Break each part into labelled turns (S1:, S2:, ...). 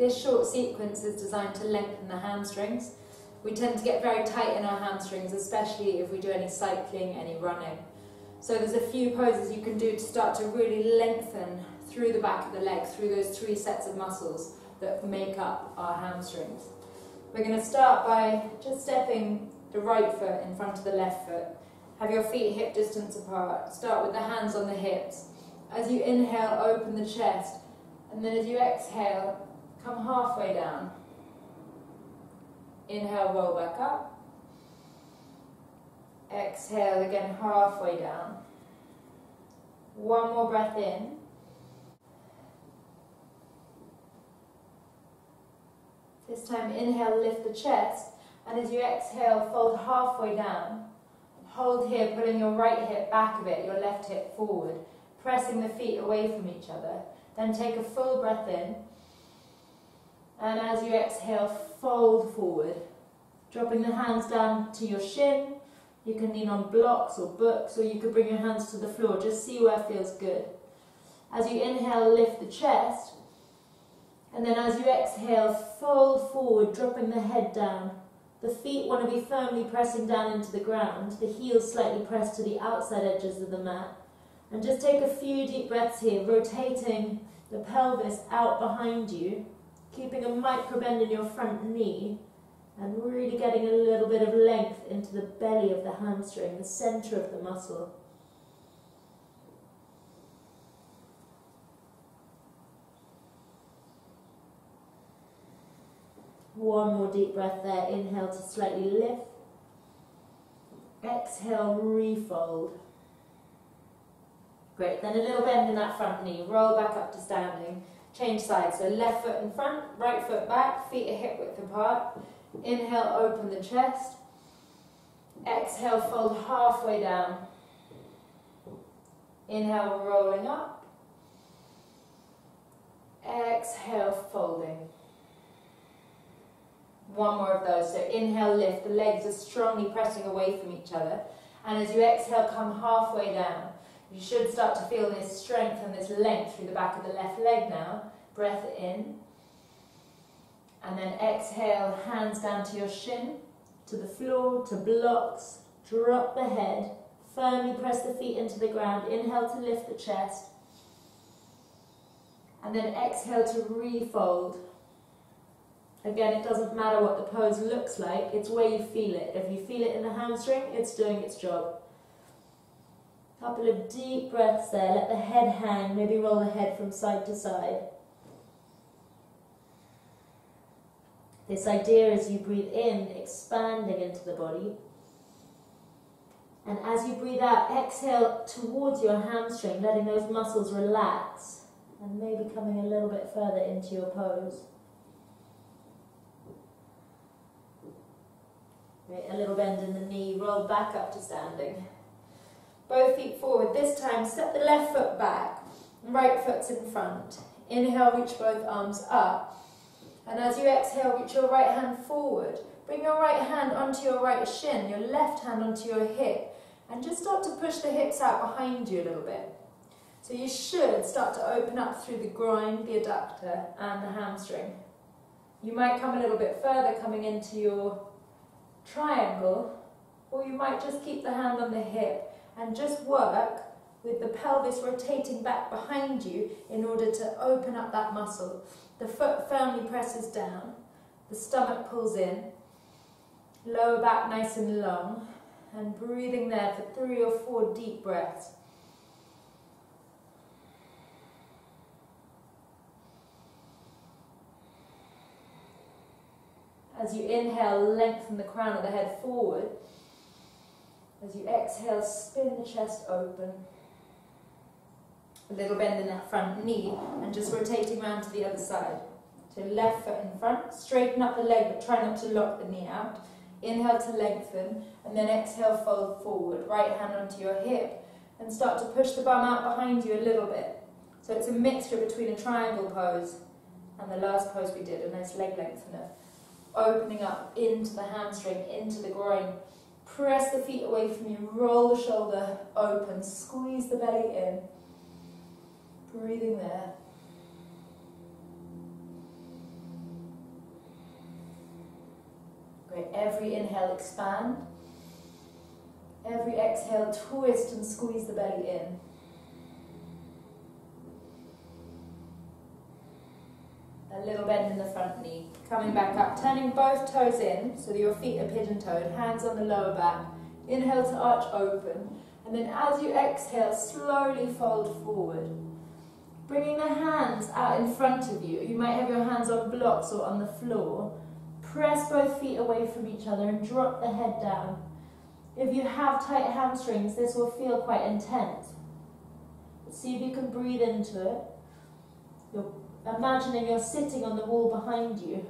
S1: This short sequence is designed to lengthen the hamstrings. We tend to get very tight in our hamstrings, especially if we do any cycling, any running. So there's a few poses you can do to start to really lengthen through the back of the leg, through those 3 sets of muscles that make up our hamstrings. We're going to start by just stepping the right foot in front of the left foot. Have your feet hip distance apart. Start with the hands on the hips. As you inhale, open the chest, and then as you exhale, come halfway down. Inhale, roll back up. Exhale again, halfway down. One more breath in. This time, inhale, lift the chest, and as you exhale, fold halfway down. Hold here, pulling your right hip back a bit, your left hip forward, pressing the feet away from each other. Then take a full breath in, and as you exhale, fold forward, dropping the hands down to your shin. You can lean on blocks or books, or you could bring your hands to the floor. Just see where feels good. As you inhale, lift the chest, and then as you exhale, fold forward, dropping the head down. The feet want to be firmly pressing down into the ground, the heels slightly pressed to the outside edges of the mat. And just take a few deep breaths here, rotating the pelvis out behind you, keeping a micro bend in your front knee, and really getting a little bit of length into the belly of the hamstring, the center of the muscle. One more deep breath there. Inhale to slightly lift. Exhale, refold. Great, then a little bend in that front knee. Roll back up to standing. Change sides, so left foot in front, right foot back, feet are hip width apart. Inhale, open the chest. Exhale, fold halfway down. Inhale, rolling up. Exhale, folding. One more of those. So inhale, lift. The legs are strongly pressing away from each other. And as you exhale, come halfway down. You should start to feel this strength and this length through the back of the left leg now. Breath in. And then exhale, hands down to your shin, to the floor, to blocks. Drop the head. Firmly press the feet into the ground. Inhale to lift the chest. And then exhale to refold. Again, it doesn't matter what the pose looks like, it's where you feel it. If you feel it in the hamstring, it's doing its job. Couple of deep breaths there, let the head hang, maybe roll the head from side to side. This idea as you breathe in, expanding into the body. And as you breathe out, exhale towards your hamstring, letting those muscles relax, and maybe coming a little bit further into your pose. A little bend in the knee, roll back up to standing. Both feet forward. This time, step the left foot back, right foot's in front. Inhale, reach both arms up. And as you exhale, reach your right hand forward. Bring your right hand onto your right shin, your left hand onto your hip, and just start to push the hips out behind you a little bit. So you should start to open up through the groin, the adductor, and the hamstring. You might come a little bit further, coming into your triangle, or you might just keep the hand on the hip and just work with the pelvis rotating back behind you in order to open up that muscle. The foot firmly presses down, the stomach pulls in, lower back nice and long, and breathing there for 3 or 4 deep breaths. As you inhale, lengthen the crown of the head forward. As you exhale, spin the chest open. A little bend in that front knee, and just rotating around to the other side. So left foot in front, straighten up the leg, but try not to lock the knee out. Inhale to lengthen, and then exhale, fold forward. Right hand onto your hip, and start to push the bum out behind you a little bit. So it's a mixture between a triangle pose and the last pose we did, a nice leg lengthener. Opening up into the hamstring, into the groin. Press the feet away from you, roll the shoulder open, squeeze the belly in. Breathing there. Great. Every inhale, expand. Every exhale, twist and squeeze the belly in. A little bend in the front knee. Coming back up, turning both toes in so that your feet are pigeon-toed, hands on the lower back. Inhale to arch open. And then as you exhale, slowly fold forward. Bringing the hands out in front of you. You might have your hands on blocks or on the floor. Press both feet away from each other and drop the head down. If you have tight hamstrings, this will feel quite intense. See if you can breathe into it. You're imagining you're sitting on the wall behind you.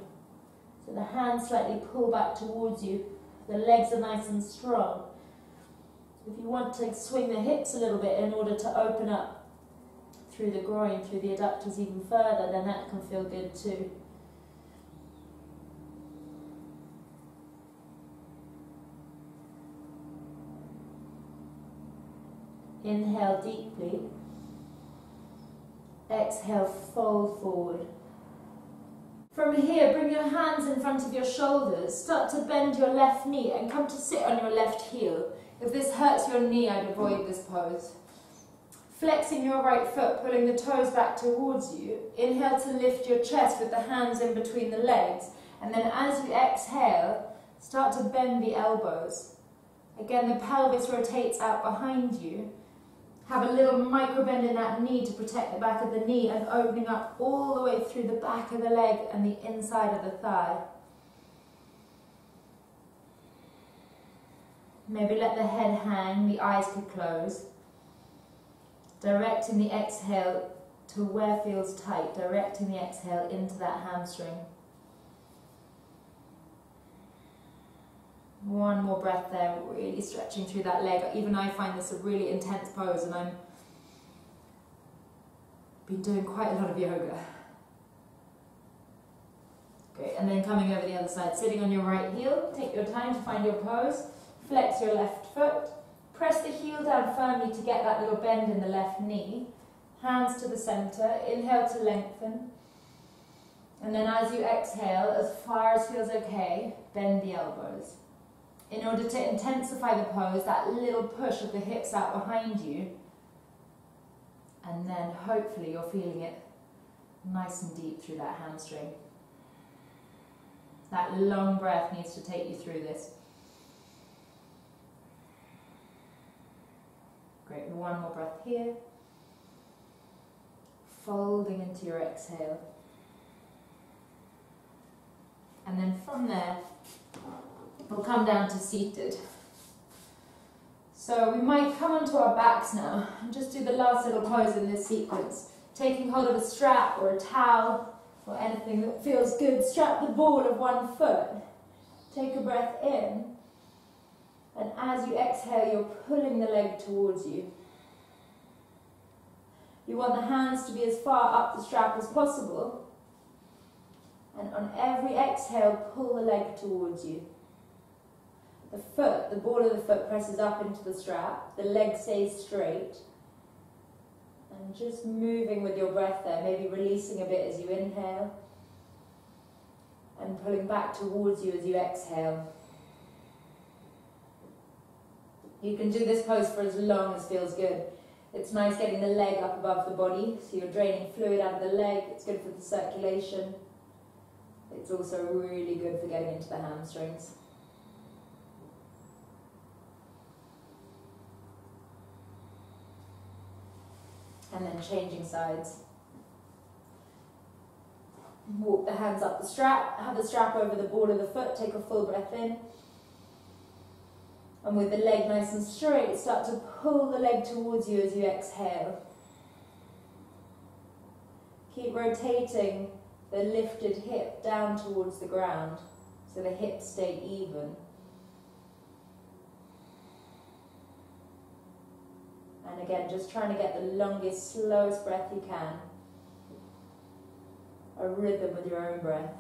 S1: So the hands slightly pull back towards you. The legs are nice and strong. If you want to swing the hips a little bit in order to open up through the groin, through the adductors even further, then that can feel good too. Inhale deeply. Exhale, fold forward. From here, bring your hands in front of your shoulders. Start to bend your left knee and come to sit on your left heel. If this hurts your knee, I'd avoid this pose. Flexing your right foot, pulling the toes back towards you. Inhale to lift your chest with the hands in between the legs. And then as you exhale, start to bend the elbows. Again, the pelvis rotates out behind you. Have a little micro bend in that knee to protect the back of the knee and opening up all the way through the back of the leg and the inside of the thigh. Maybe let the head hang, the eyes could close. Directing the exhale to where feels tight, directing the exhale into that hamstring. One more breath there, really stretching through that leg. Even I find this a really intense pose, and I've been doing quite a lot of yoga. Great, and then coming over the other side, sitting on your right heel, take your time to find your pose, flex your left foot, press the heel down firmly to get that little bend in the left knee, hands to the center, inhale to lengthen, and then as you exhale, as far as feels okay, bend the elbows. In order to intensify the pose, that little push of the hips out behind you, and then hopefully you're feeling it nice and deep through that hamstring. That long breath needs to take you through this. Great, one more breath here. Folding into your exhale. And then from there, we'll come down to seated. So we might come onto our backs now and just do the last little pose in this sequence. Taking hold of a strap or a towel or anything that feels good. Strap the ball of one foot. Take a breath in. And as you exhale, you're pulling the leg towards you. You want the hands to be as far up the strap as possible. And on every exhale, pull the leg towards you. The foot, the ball of the foot presses up into the strap. The leg stays straight. And just moving with your breath there, maybe releasing a bit as you inhale. And pulling back towards you as you exhale. You can do this pose for as long as feels good. It's nice getting the leg up above the body, so you're draining fluid out of the leg. It's good for the circulation. It's also really good for getting into the hamstrings. And then changing sides. Walk the hands up the strap, have the strap over the ball of the foot, take a full breath in. And with the leg nice and straight, start to pull the leg towards you as you exhale. Keep rotating the lifted hip down towards the ground so the hips stay even. And again, just trying to get the longest, slowest breath you can. A rhythm with your own breath.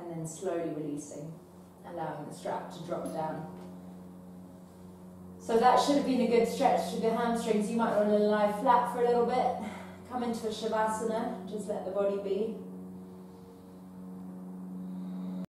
S1: and then slowly releasing, allowing the strap to drop down. So that should have been a good stretch through the hamstrings. You might want to lie flat for a little bit, come into a Shavasana, just let the body be.